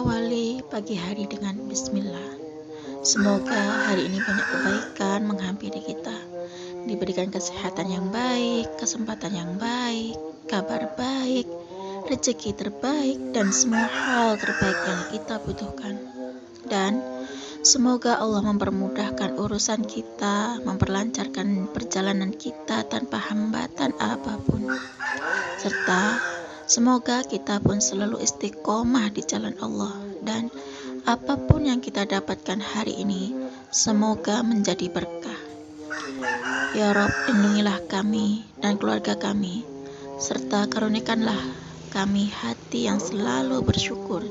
awali pagi hari dengan bismillah. Semoga hari ini banyak kebaikan menghampiri kita. Diberikan kesehatan yang baik, kesempatan yang baik, kabar baik, rezeki terbaik, dan semua hal terbaik yang kita butuhkan. Dan semoga Allah mempermudahkan urusan kita, memperlancarkan perjalanan kita tanpa hambatan apapun. Serta semoga kita pun selalu istiqomah di jalan Allah, dan apapun yang kita dapatkan hari ini semoga menjadi berkah. Ya Rob, lindungilah kami dan keluarga kami, serta karunikanlah kami hati yang selalu bersyukur,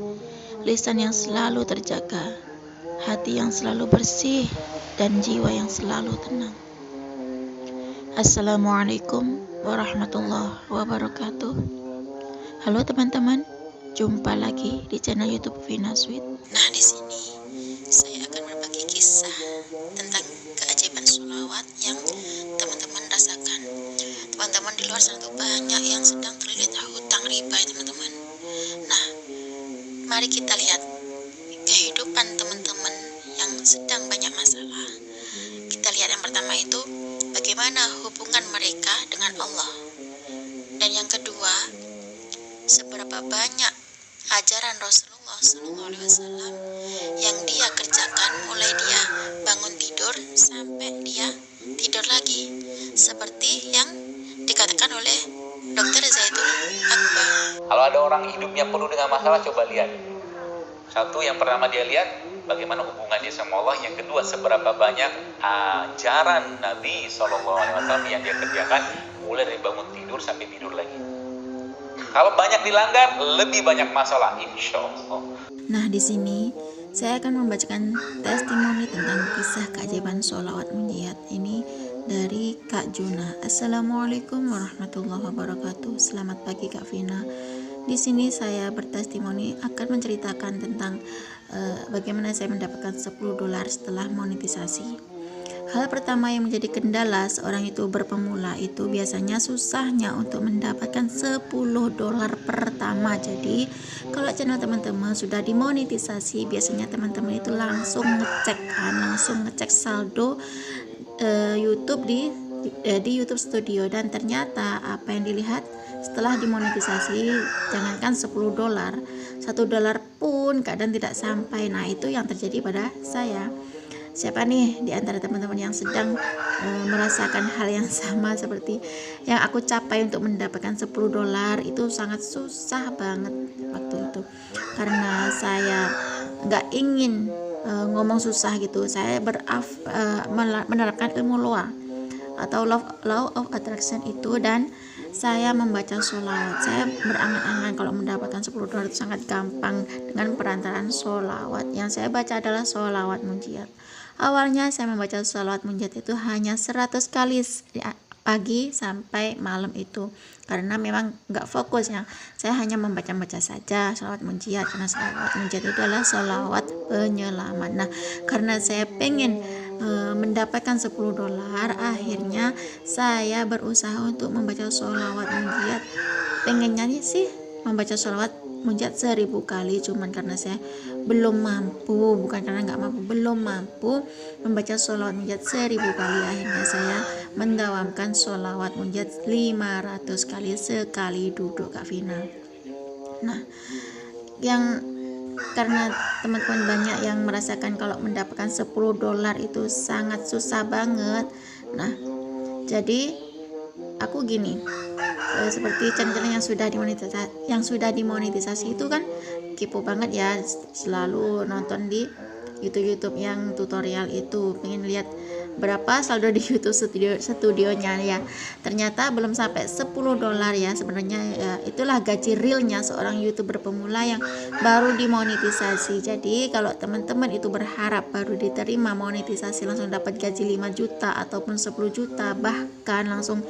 lisan yang selalu terjaga, hati yang selalu bersih, dan jiwa yang selalu tenang. Assalamualaikum warahmatullahi wabarakatuh. Halo teman-teman, jumpa lagi di channel YouTube Vina Sweet. Nah, di sini saya akan berbagi kisah tentang keajaiban sholawat yang teman-teman rasakan. Teman-teman di luar sana tuh banyak yang sedang terlilit hutang riba ya teman-teman. Nah, mari kita lihat kehidupan teman-teman yang sedang banyak masalah. Kita lihat yang pertama itu bagaimana hubungan mereka dengan Allah. Dan yang kedua, seberapa banyak ajaran Rasulullah SAW yang dia kerjakan mulai dia bangun tidur sampai dia tidur lagi, seperti yang dikatakan oleh Dr. Zaidul Akbar. Kalau ada orang hidupnya penuh dengan masalah, coba lihat. Satu, yang pertama dia lihat bagaimana hubungannya sama Allah. Yang kedua, seberapa banyak ajaran Nabi SAW yang dia kerjakan mulai dari bangun tidur sampai tidur lagi. Kalau banyak dilanggar, lebih banyak masalah, insya Allah. Nah, di sini saya akan membacakan testimoni tentang kisah keajaiban sholawat munjiat ini dari Kak Juna. Assalamualaikum warahmatullahi wabarakatuh. Selamat pagi Kak Vina. Di sini saya bertestimoni akan menceritakan tentang bagaimana saya mendapatkan $10 setelah monetisasi. Hal pertama yang menjadi kendala seorang itu berpemula itu biasanya susahnya untuk mendapatkan $10 pertama. Jadi kalau channel teman-teman sudah dimonetisasi, biasanya teman-teman itu langsung ngecek saldo YouTube di YouTube Studio, dan ternyata apa yang dilihat setelah dimonetisasi, jangankan $10, $1 pun kadang tidak sampai. Nah, itu yang terjadi pada saya. Siapa nih di antara teman-teman yang sedang merasakan hal yang sama seperti yang aku capai untuk mendapatkan $10? Itu sangat susah banget waktu itu, karena saya nggak ingin ngomong susah gitu. Saya menerapkan ilmu law atau law of attraction itu, dan saya membaca sholawat. Saya berangan-angan kalau mendapatkan $10 itu sangat gampang dengan perantaraan sholawat. Yang saya baca adalah sholawat munjiat. Awalnya saya membaca sholawat munjiat itu hanya 100 kali pagi sampai malam itu, karena memang nggak fokus ya. Saya hanya membaca saja sholawat munjiat, karena sholawat munjiat itu adalah sholawat penyelamat. Nah, karena saya pengen mendapatkan $10, akhirnya saya berusaha untuk membaca sholawat munjiat. Pengennya sih membaca sholawat munjiat 1000 kali, cuman karena saya belum mampu, bukan karena nggak mampu, belum mampu membaca sholawat munjiat 1000 kali. Akhirnya saya mendawamkan sholawat munjiat 500 kali sekali duduk Kak Vina. Nah, karena teman-teman banyak yang merasakan kalau mendapatkan $10 itu sangat susah banget. Nah, jadi aku gini, seperti channel yang sudah dimonetisasi itu kan kepo banget ya, selalu nonton di YouTube yang tutorial itu, pengen lihat berapa saldo di YouTube studionya ya. Ternyata belum sampai $10 ya. Sebenarnya ya, itulah gaji realnya seorang YouTuber pemula yang baru dimonetisasi. Jadi kalau teman-teman itu berharap baru diterima monetisasi langsung dapat gaji 5 juta ataupun 10 juta, bahkan langsung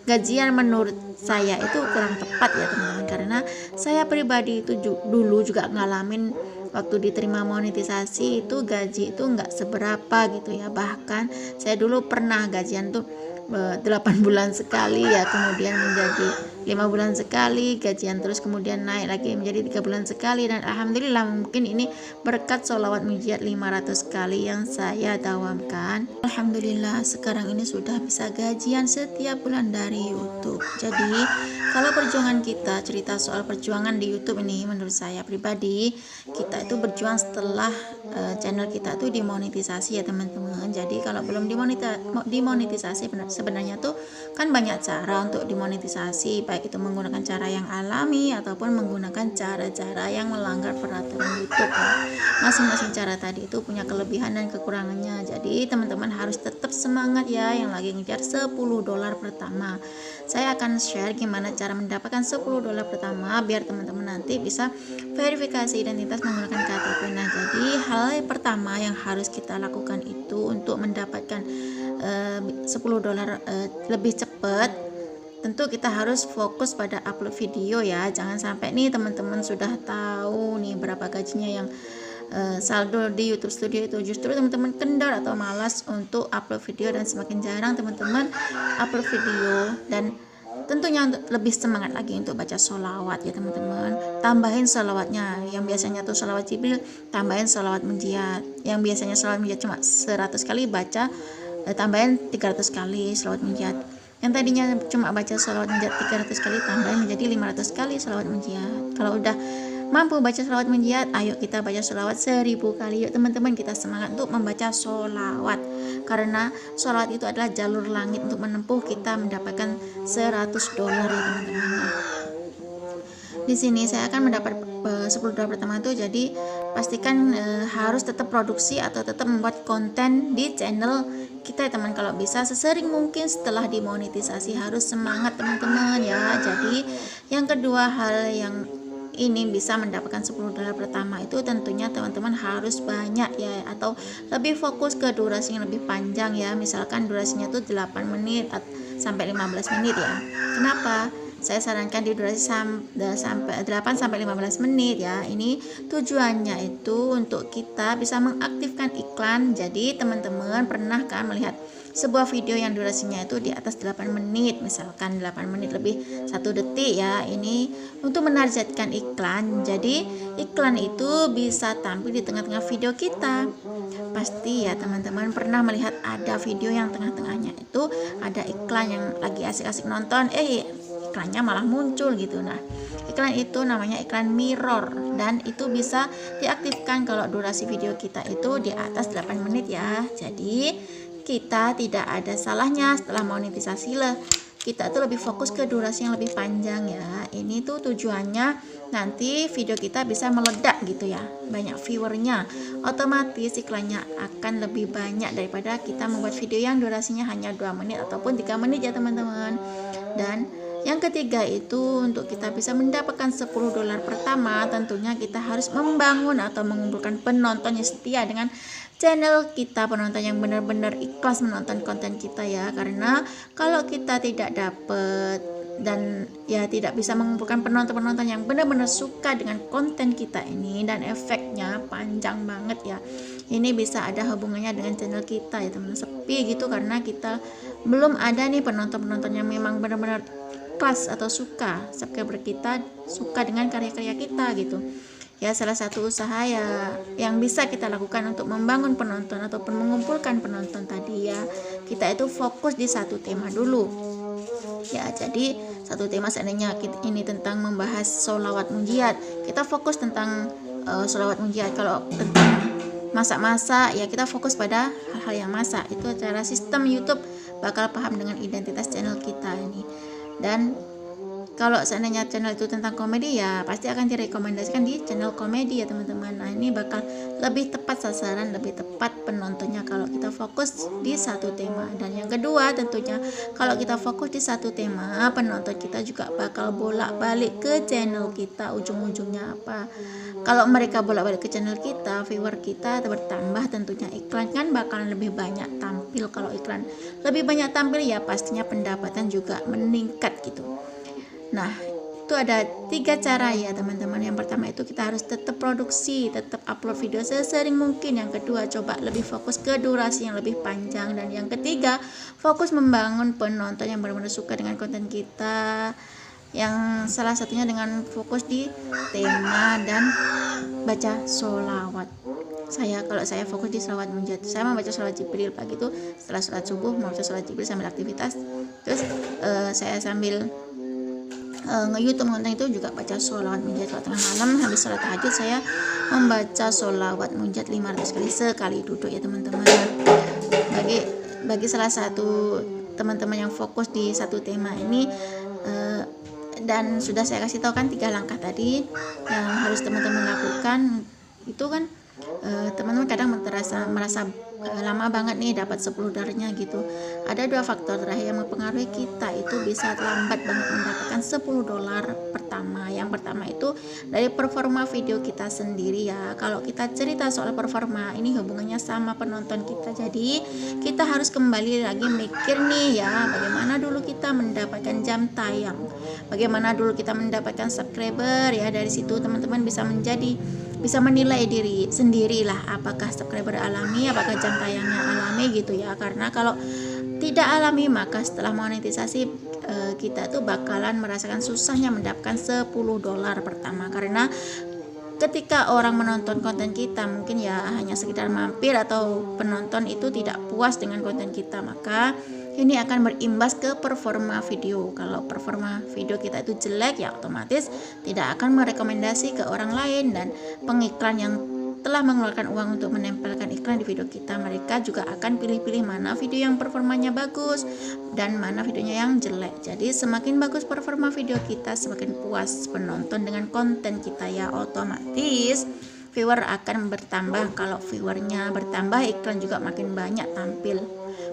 gajian, menurut saya itu kurang tepat ya teman-teman, karena saya pribadi itu dulu juga ngalamin waktu diterima monetisasi itu gaji itu nggak seberapa gitu ya. Bahkan saya dulu pernah gajian tuh 8 bulan sekali ya, kemudian menjadi 5 bulan sekali, gajian terus kemudian naik lagi menjadi 3 bulan sekali, dan alhamdulillah mungkin ini berkat sholawat mujiat 500 kali yang saya dawamkan. Alhamdulillah sekarang ini sudah bisa gajian setiap bulan dari YouTube. Jadi kalau perjuangan kita, cerita soal perjuangan di YouTube ini, menurut saya pribadi, kita itu berjuang setelah channel kita tuh dimonetisasi ya teman-teman. Jadi kalau belum dimonetisasi sebenarnya tuh kan banyak cara untuk dimonetisasi, baik itu menggunakan cara yang alami ataupun menggunakan cara-cara yang melanggar peraturan YouTube ya. Masing-masing cara tadi itu punya kelebihan dan kekurangannya. Jadi teman-teman harus tetap semangat ya yang lagi ngejar $10 pertama. Saya akan share gimana cara mendapatkan $10 pertama biar teman-teman nanti bisa verifikasi identitas menggunakan KTP. Nah, jadi hal pertama yang harus kita lakukan itu untuk mendapatkan $10 lebih cepat, tentu kita harus fokus pada upload video ya. Jangan sampai nih teman-teman sudah tahu nih berapa gajinya yang saldo di YouTube Studio itu, justru teman-teman kendor atau malas untuk upload video, dan semakin jarang teman-teman upload video. Dan tentunya untuk lebih semangat lagi untuk baca sholawat ya teman-teman, tambahin sholawatnya. Yang biasanya tuh sholawat Jibril, tambahin sholawat munjiat. Yang biasanya sholawat munjiat cuma 100 kali, baca tambahin 300 kali sholawat munjiat. Yang tadinya cuma baca sholawat munjiat 300 kali, tambahin menjadi 500 kali sholawat munjiat. Kalau udah mampu baca sholawat munjiat, ayo kita baca sholawat 1000 kali. Yuk teman-teman, kita semangat untuk membaca sholawat, karena sholawat itu adalah jalur langit untuk menempuh kita mendapatkan $100 ya teman-teman. Di sini saya akan mendapat $10 pertama itu, jadi pastikan harus tetap produksi atau tetap membuat konten di channel kita ya teman. Kalau bisa sesering mungkin setelah dimonetisasi, harus semangat teman-teman ya. Jadi yang kedua hal yang ini bisa mendapatkan $10 pertama itu tentunya teman-teman harus banyak ya, atau lebih fokus ke durasi yang lebih panjang ya. Misalkan durasinya tuh 8 menit sampai 15 menit ya. Kenapa? Saya sarankan di durasi sampai 8 sampai 15 menit ya. Ini tujuannya itu untuk kita bisa mengaktifkan iklan. Jadi teman-teman pernah kan melihat sebuah video yang durasinya itu di atas 8 menit, misalkan 8 menit lebih 1 detik ya, ini untuk menargetkan iklan. Jadi iklan itu bisa tampil di tengah-tengah video kita. Pasti ya teman-teman pernah melihat ada video yang tengah-tengahnya itu ada iklan yang lagi asik-asik nonton, iklannya malah muncul gitu. Nah, iklan itu namanya iklan mirror, dan itu bisa diaktifkan kalau durasi video kita itu di atas 8 menit ya. Jadi kita tidak ada salahnya setelah monetisasi lah, kita tuh lebih fokus ke durasi yang lebih panjang ya. Ini tuh tujuannya nanti video kita bisa meledak gitu ya, banyak viewernya, otomatis iklannya akan lebih banyak daripada kita membuat video yang durasinya hanya 2 menit ataupun 3 menit ya teman-teman. Dan yang ketiga itu untuk kita bisa mendapatkan $10 pertama, tentunya kita harus membangun atau mengumpulkan penonton yang setia dengan channel kita, penonton yang benar-benar ikhlas menonton konten kita ya. Karena kalau kita tidak dapat dan ya tidak bisa mengumpulkan penonton-penonton yang benar-benar suka dengan konten kita ini, dan efeknya panjang banget ya, ini bisa ada hubungannya dengan channel kita ya teman-teman, sepi gitu karena kita belum ada nih penonton-penonton yang memang benar-benar ikhlas atau suka, subscriber kita suka dengan karya-karya kita gitu ya. Salah satu usaha ya yang bisa kita lakukan untuk membangun penonton ataupun mengumpulkan penonton tadi ya, kita itu fokus di satu tema dulu ya. Jadi satu tema, seandainya ini tentang membahas sholawat munjiat, kita fokus tentang sholawat munjiat. Kalau tentang masak-masak ya, kita fokus pada hal-hal yang masak. Itu cara sistem YouTube bakal paham dengan identitas channel kita ini. Dan kalau seandainya channel itu tentang komedi ya pasti akan direkomendasikan di channel komedi ya teman-teman. Nah, ini bakal lebih tepat sasaran, lebih tepat penontonnya kalau kita fokus di satu tema. Dan yang kedua tentunya kalau kita fokus di satu tema, penonton kita juga bakal bolak-balik ke channel kita. Ujung-ujungnya apa? Kalau mereka bolak-balik ke channel kita, viewer kita bertambah, tentunya iklan kan bakalan lebih banyak tampil. Kalau iklan lebih banyak tampil ya pastinya pendapatan juga meningkat gitu. Nah, itu ada 3 cara ya teman-teman. Yang pertama itu kita harus tetap produksi, tetap upload video sesering mungkin. Yang kedua, coba lebih fokus ke durasi yang lebih panjang. Dan yang ketiga, fokus membangun penonton yang benar-benar suka dengan konten kita. yang salah satunya dengan fokus di tema dan baca sholawat. Kalau saya fokus di sholawat munajat, saya membaca sholawat Jibril pagi itu setelah sholat subuh, membaca sholawat Jibril sambil aktivitas, terus saya sambil nge-YouTube konten itu juga baca sholawat munajat. Kalau tengah malam habis sholat tahajud saya membaca sholawat munajat 500 kali sekali duduk ya teman-teman. Bagi salah satu teman-teman yang fokus di satu tema ini, dan sudah saya kasih tahu kan 3 langkah tadi yang harus teman-teman lakukan itu kan, teman-teman kadang merasa lama banget nih dapat 10 dolarnya gitu. Ada 2 faktor terakhir yang mempengaruhi kita itu bisa lambat banget mendapatkan 10 dolar pertama. Yang pertama itu dari performa video kita sendiri ya. Kalau kita cerita soal performa ini hubungannya sama penonton kita, jadi kita harus kembali lagi mikir nih ya, bagaimana dulu kita mendapatkan jam tayang, bagaimana dulu kita mendapatkan subscriber ya. Dari situ teman-teman bisa menilai diri sendiri lah, apakah subscriber alami, apakah jam tayangnya alami gitu ya. Karena kalau tidak alami maka setelah monetisasi kita tuh bakalan merasakan susahnya mendapatkan 10 dolar pertama. Karena ketika orang menonton konten kita mungkin ya hanya sekedar mampir atau penonton itu tidak puas dengan konten kita, maka ini akan berimbas ke performa video. Kalau performa video kita itu jelek ya otomatis tidak akan merekomendasi ke orang lain, dan pengiklan yang telah mengeluarkan uang untuk menempelkan iklan di video kita, mereka juga akan pilih-pilih mana video yang performanya bagus dan mana videonya yang jelek. Jadi semakin bagus performa video kita, semakin puas penonton dengan konten kita ya, otomatis viewer akan bertambah. Kalau viewernya bertambah, iklan juga makin banyak tampil.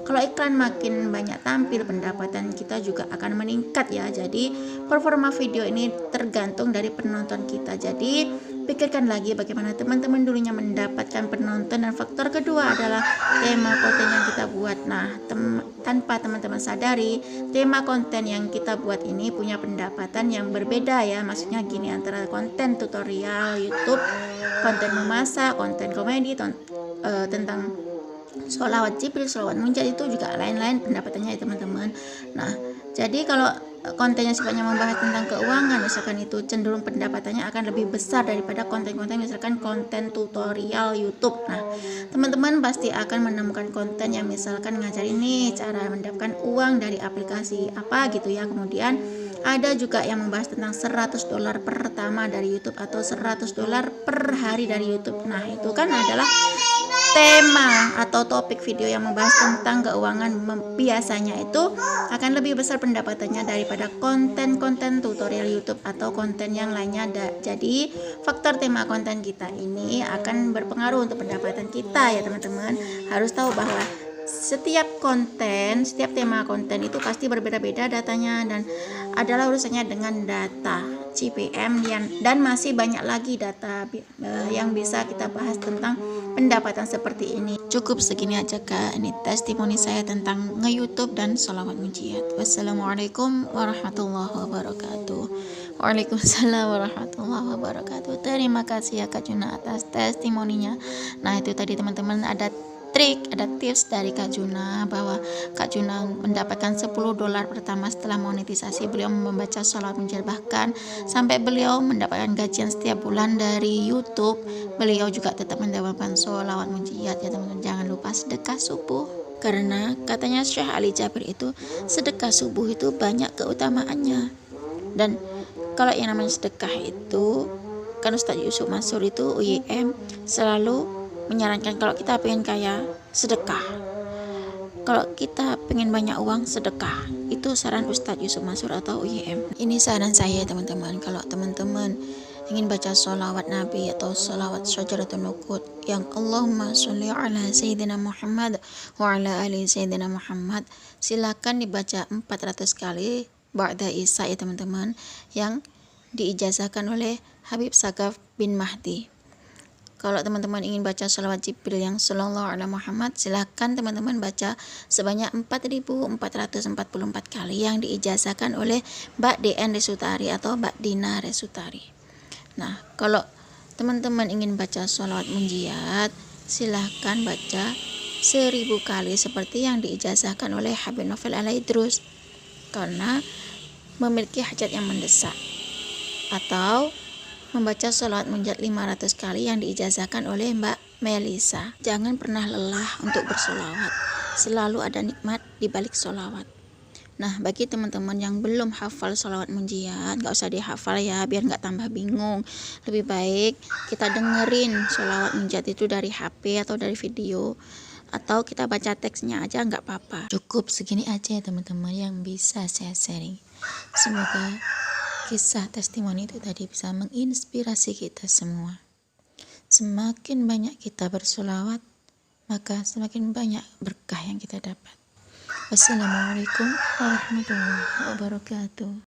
Kalau iklan makin banyak tampil, pendapatan kita juga akan meningkat ya. Jadi performa video ini tergantung dari penonton kita. Jadi pikirkan lagi bagaimana teman-teman dulunya mendapatkan penonton. Dan faktor kedua adalah tema konten yang kita buat. Nah, tanpa teman-teman sadari, tema konten yang kita buat ini punya pendapatan yang berbeda ya. Maksudnya gini, antara konten tutorial YouTube, konten memasak, konten komedi, tentang sholawat Jibril, sholawat munajat, itu juga lain-lain pendapatannya ya teman-teman. Nah, jadi kalau kontennya sifatnya membahas tentang keuangan misalkan, itu cenderung pendapatannya akan lebih besar daripada konten-konten misalkan konten tutorial YouTube. Nah, teman-teman pasti akan menemukan konten yang misalkan ngajarin nih cara mendapatkan uang dari aplikasi apa gitu ya. Kemudian ada juga yang membahas tentang 100 dolar pertama dari YouTube atau 100 dolar per hari dari YouTube. Nah, itu kan adalah tema atau topik video yang membahas tentang keuangan. Biasanya itu akan lebih besar pendapatannya daripada konten-konten tutorial YouTube atau konten yang lainnya. Jadi faktor tema konten kita ini akan berpengaruh untuk pendapatan kita ya teman-teman. Harus tahu bahwa setiap tema konten itu pasti berbeda-beda datanya, dan adalah urusannya dengan data CPM dan masih banyak lagi data yang bisa kita bahas tentang pendapatan seperti ini. Cukup segini aja Kak, ini testimoni saya tentang nge-YouTube dan sholawat munajat. Wassalamualaikum warahmatullahi wabarakatuh. Waalaikumsalam warahmatullahi wabarakatuh. Terima kasih ya Kak Juna atas testimoninya. Nah, itu tadi teman-teman, ada tips dari Kak Juna bahwa Kak Juna mendapatkan 10 dolar pertama setelah monetisasi. Beliau membaca sholawat munajat, bahkan sampai beliau mendapatkan gajian setiap bulan dari YouTube. Beliau juga tetap mendapatkan sholawat munajat ya teman-teman. Jangan lupa sedekah subuh, karena katanya Syekh Ali Jabir itu sedekah subuh itu banyak keutamaannya. Dan kalau yang namanya sedekah itu kan Ustadz Yusuf Mansur itu UIM selalu menyarankan kalau kita pengen kaya, sedekah. Kalau kita pengen banyak uang, sedekah. Itu saran Ustadz Yusuf Mansur atau UIM. Ini saran saya teman-teman. Kalau teman-teman ingin baca sholawat Nabi atau sholawat Syajaratul Nuqud yang Allahumma sholli ala Sayyidina Muhammad wa ala ali Sayyidina Muhammad, silakan dibaca 400 kali ba'da Isya ya teman-teman, yang diijazahkan oleh Habib Sagaf bin Mahdi. Kalau teman-teman ingin baca sholawat Jibril yang sallallahu alaihi Muhammad, silahkan teman-teman baca sebanyak 4.444 kali yang diijazahkan oleh Mbak DN Resutari atau Mbak Dina Resutari. Nah, kalau teman-teman ingin baca sholawat munajat, silahkan baca 1000 kali seperti yang diijazahkan oleh Habib Novel Alaidrus. Karena memiliki hajat yang mendesak, atau membaca sholawat munajat 500 kali yang diijazahkan oleh Mbak Melisa. Jangan pernah lelah untuk bersolawat, selalu ada nikmat di balik sholawat. Nah, bagi teman-teman yang belum hafal sholawat munjiat, gak usah dihafal ya, biar gak tambah bingung. Lebih baik kita dengerin sholawat munjiat itu dari HP atau dari video, atau kita baca teksnya aja gak apa-apa. Cukup segini aja ya teman-teman yang bisa saya sharing. Semoga kisah testimoni itu tadi bisa menginspirasi kita semua. Semakin banyak kita bersolawat, maka semakin banyak berkah yang kita dapat. Wassalamualaikum warahmatullahi wabarakatuh.